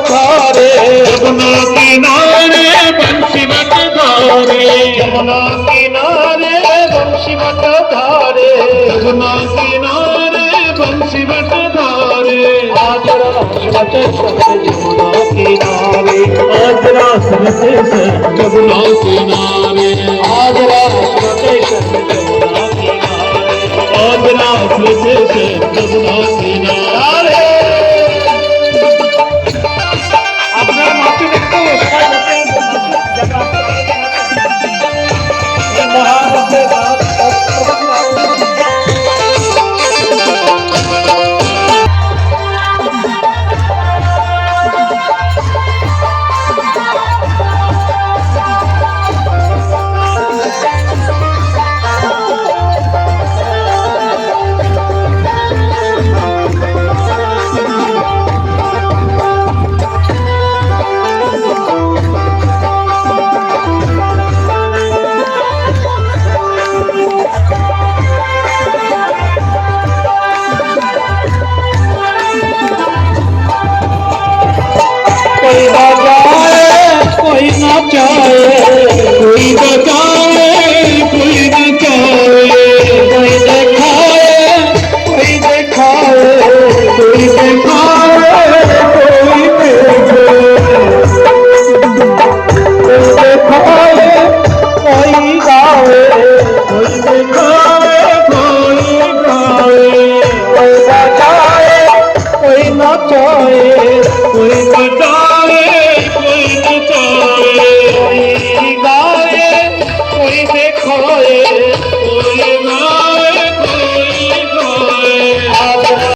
धारे यमुना किनारे बंसी मत धारे यमुना किनारे बंसी मत धारे यमुना किनारे बंसी मत धारे आज रास रचे सब यमुना किनारे आज रास रचे सब यमुना किनारे आज रास रचे सब यमुना किनारे आज रास रचे सब यमुना किनारे আপনারা মাটি দেখতে সবাই कोई बजाए कोई नचाए कोई बचाए कोई नचाए कोई दिखाए कोई दिखाए कोई दिखाए कोई देखे कोई दिखाए कोई गावे कोई दिखाए कोई गाए कोई बजाए कोई नचाए कोई